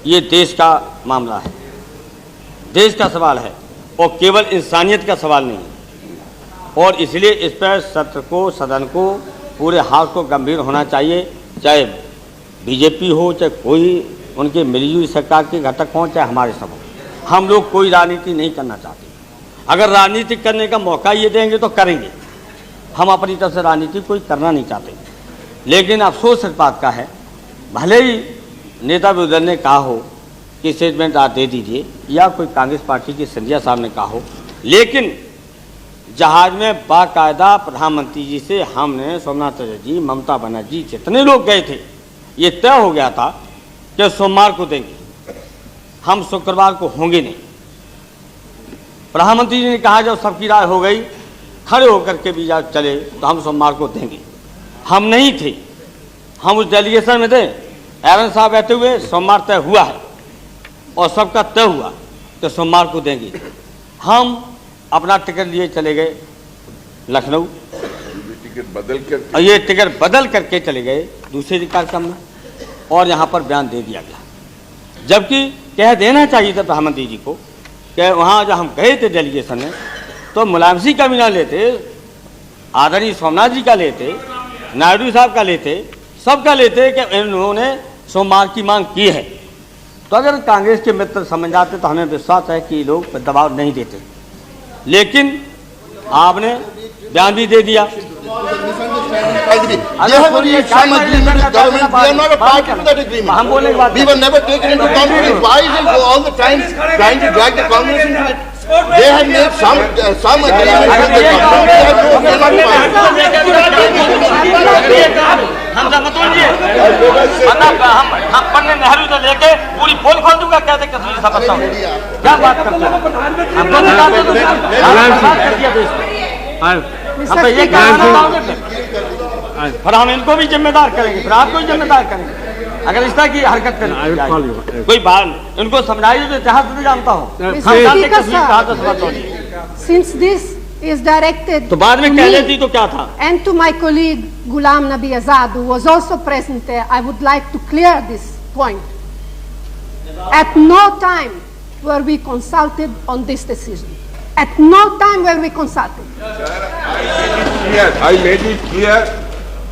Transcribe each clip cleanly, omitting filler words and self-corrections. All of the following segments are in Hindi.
ये देश का मामला है, देश का सवाल है और केवल इंसानियत का सवाल नहीं है। और इसलिए इस पर सत्र को, सदन को, पूरे हाउस को गंभीर होना चाहिए, चाहे बीजेपी हो, चाहे कोई उनके मिलीजुली सरकार के घटक हों, चाहे हमारे सब हों। हम लोग कोई राजनीति नहीं करना चाहते। अगर राजनीति करने का मौका ये देंगे तो करेंगे, हम अपनी तरफ से राजनीति कोई करना नहीं चाहते। लेकिन अफसोस इस बात का है, भले ही नेता विरोधी ने कहा हो कि स्टेटमेंट आप दे दीजिए, या कोई कांग्रेस पार्टी के सिंधिया साहब ने कहा हो, लेकिन जहाज में बाकायदा प्रधानमंत्री जी से हमने, सोमनाथ चटर्जी जी, ममता बनर्जी, जितने लोग गए थे, ये तय हो गया था कि सोमवार को देंगे, हम शुक्रवार को होंगे नहीं। प्रधानमंत्री जी ने कहा जब सबकी राय हो गई, खड़े होकर के भी जा चले तो हम सोमवार को देंगे। हम नहीं थे, हम उस डेलीगेशन में थे। एरन साहब बैठे हुए, सोमवार तय हुआ है और सबका तय हुआ तो सोमवार को देंगे। हम अपना टिकट लिए चले गए लखनऊ, और ये टिकट बदल करके चले गए दूसरे कार्यक्रम में, और यहाँ पर बयान दे दिया गया। जबकि कह देना चाहिए था प्रधानमंत्री जी को कि वहाँ जब हम गए थे डेलीगेशन में तो मुलायम सिंह का भी ना लेते, आदरणीय सोमनाथ जी का लेते, नायडू साहब का लेते, सबका लेते कि इन्होंने सोमवार की मांग की है। तो अगर कांग्रेस के मित्र समझ जाते तो हमें विश्वास है कि लोग दबाव नहीं देते। लेकिन आपने बयान भी दे दिया। हम बोलने के बाद They have made some agreement with the हम पन्ने नेहरू से लेके पूरी पोल खोल दूंगा, कहते कश्मीर समझता हूँ। क्या बात करते हैं? हम तो ये फिर हम इनको भी जिम्मेदार करेंगे, फिर आपको भी जिम्मेदार करेंगे अगर इस तरह की हरकत करें। कोई बात इनको समझाइए तो इतिहास नहीं जानता हूँ। Since this is directed तो बाद में कह लेती तो क्या था? And to my colleague Ghulam Nabi Azad, who was also present there, I would like to clear this point. At no time were we consulted on this decision. At no time were we consulted. I made it clear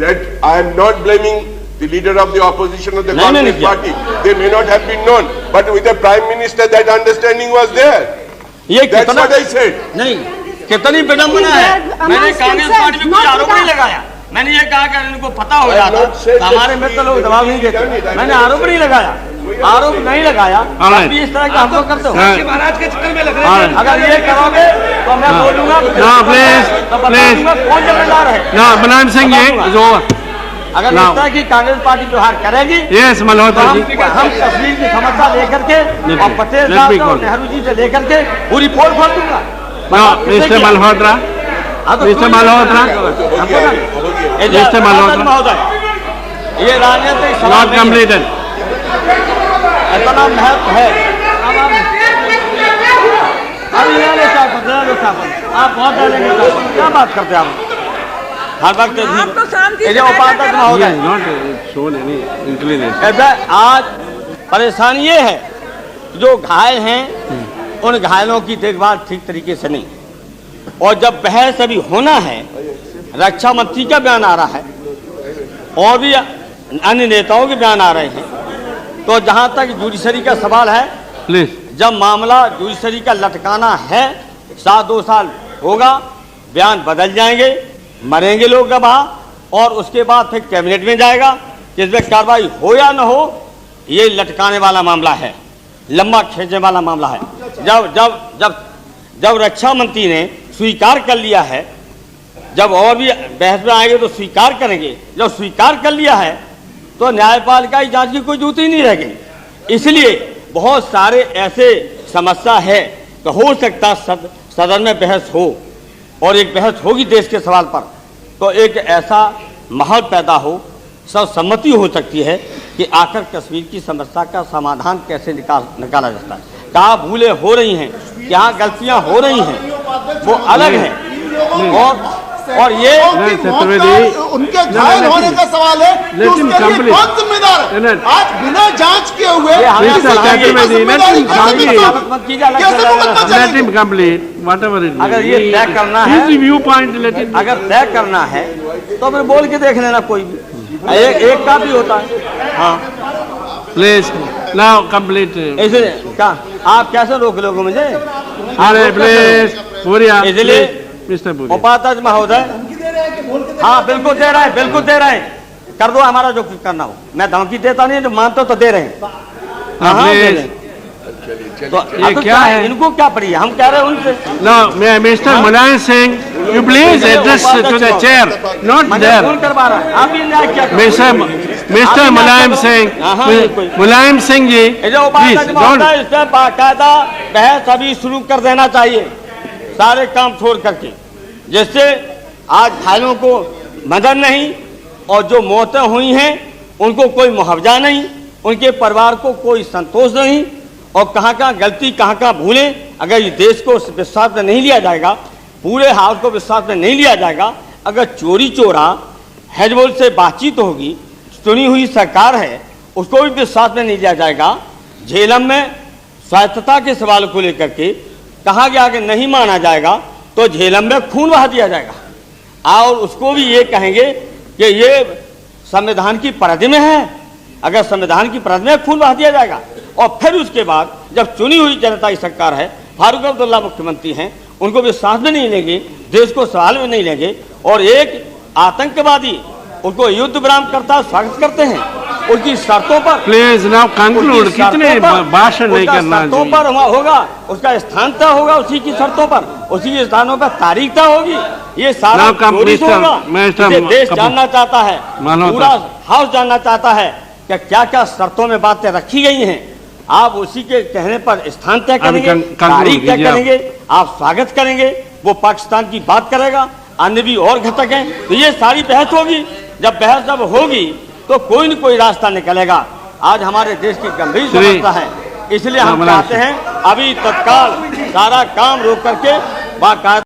that I am not blaming the leader of the opposition of the Congress party. They may not have been known, but with the Prime Minister that understanding was there. That's what I said. नहीं, कितनी विडंबना है। मैंने कांग्रेस पार्टी में कोई आरोप नहीं लगाया। मैंने ये कहा कि इनको पता हो जाता तो हमारे मित्र लोग दबाव नहीं देते। मैंने आरोप नहीं लगाया, आरोप नहीं लगाया। अभी इस तरह का हम लोग करते हो। महाराज के चक्कर में लग रहे हैं। अगर ये करोगे तो मैं बोलूंगा कौन जिम्मेदार है। ना मुलायम सिंह ये जो अगर इस तरह की कांग्रेस पार्टी व्यवहार करेगी मल्होत्रा जी, हम कश्मीर की समस्या लेकर के और पटेल साहब और नेहरू जी से लेकर के पूरी पोल खोल दूंगा। Mister Malhotra, mister Malhotra, mister Malhotra, ये राजनीतिक नॉट कंप्लीटेड। इतना महत्व है। आप बहुत क्या बात करते हैं आप? हर वक्त उपाध्यक्ष आज परेशानी ये है जो घायल हैं उन घायलों की देखभाल ठीक तरीके से नहीं, और जब बहस अभी होना है, रक्षा मंत्री का बयान आ रहा है और भी अन्य नेताओं के बयान आ रहे हैं, तो जहां तक जुडिशरी का सवाल है, जब मामला जुडिशरी का लटकाना है, 2 साल होगा, बयान बदल जाएंगे, मरेंगे लोग गवाह, और उसके बाद फिर कैबिनेट में जाएगा कि इसमें कार्रवाई हो या न हो। ये लटकाने वाला मामला है, लंबा खींचने वाला मामला है। जब जब जब जब रक्षा मंत्री ने स्वीकार कर लिया है, जब और भी बहस में आएंगे तो स्वीकार करेंगे, जब स्वीकार कर लिया है तो न्यायपालिका की जांच की कोई जरूरत ही नहीं रह गई। इसलिए बहुत सारे ऐसे समस्या है तो हो सकता सदन में बहस हो, और एक बहस होगी देश के सवाल पर, तो एक ऐसा माहौल पैदा हो, सब सहमति हो सकती है कि आखिर कश्मीर की समस्या का समाधान कैसे निकाला जाता है। कहाँ भूलें हो रही हैं, क्या गलतियां हो रही हैं, वो अलग है, और है और ये उनकी मौत का, उनके घायल होने का सवाल है कि उसके लिए कौन जिम्मेदार है? आज बिना जांच किए हुए Let him complete whatever it is. अगर ये तय करना है, His viewpoint, let him. अगर तय करना है तो फिर बोल के देख लेना कोई भी, एक का भी होता है। हाँ Please, now complete. ऐसे क्या आप कैसे रोक लोगे मुझे? अरे please, Puria, इसलिए Mr. Puria. उपाध्यक्ष महोदय, हाँ बिल्कुल दे रहा है, बिल्कुल दे रहे हैं, कर दो हमारा जो कुछ करना हो। मैं धमकी देता नहीं, जो मानते हो तो दे रहे हैं। हाँ, दे रहे हैं। तो ये क्या है? इनको क्या पड़ी है? हम कह रहे हैं उनसे। Now, Mr. Mulayam Singh, you please address to the chair, not there. Phone करवा रहा है, आप भी न्याय क्या करो? Mr. Mulayam Singh, Mulayam Singh जी, जो please don't. इस पर बाकायदा बहस अभी शुरू कर देना चाहिए, सारे काम छोड़ करके, जिससे आज घायलों को मदद नहीं और जो मौतें हुई हैं उनको कोई मुआवजा नहीं, उनके परिवार को कोई संतोष नहीं, और कहाँ कहाँ गलती कहाँ कहाँ भूलें। अगर ये देश को विश्वास में नहीं लिया जाएगा, पूरे हाउस को विश्वास में नहीं लिया जाएगा, अगर चोरी चोरा हिजबुल से बातचीत होगी, चुनी हुई सरकार है उसको भी विश्वास में नहीं लिया जाएगा, झेलम में स्वायत्तता के सवाल को लेकर के कहा गया कि नहीं माना जाएगा तो झेलम में खून बहा दिया जाएगा और उसको भी ये कहेंगे कि ये संविधान की परिधि में है। अगर संविधान की परिधि में खून बहा दिया जाएगा और फिर उसके बाद जब चुनी हुई जनता की सरकार है, फारूक अब्दुल्ला मुख्यमंत्री हैं, उनको विश्वास में नहीं लेंगे, देश को सवाल में नहीं लेंगे, और एक आतंकवादी उसको युद्ध विराम करता स्वागत करते हैं, उसकी शर्तों पर। प्लीज नाउ कंक्लूड, कितने भाषण नहीं करना शर्तों पर होगा, उसका स्थान तय होगा, उसी की शर्तों पर, उसी के स्थानों पर तारीख तय होगी। ये सारा देश जानना चाहता है, पूरा हाउस जानना चाहता है कि क्या क्या शर्तों में बातें रखी गई हैं। आप उसी के कहने पर स्थान तय करेंगे, तारीख तय करेंगे, आप स्वागत करेंगे, वो पाकिस्तान की बात करेगा, अन्य भी और घटक हैं। तो ये सारी बहस होगी, जब बहस जब होगी तो कोई न कोई रास्ता निकलेगा। आज हमारे देश की गंभीर समस्या है, इसलिए हम चाहते हैं अभी तत्काल सारा काम रोक करके बाकायदा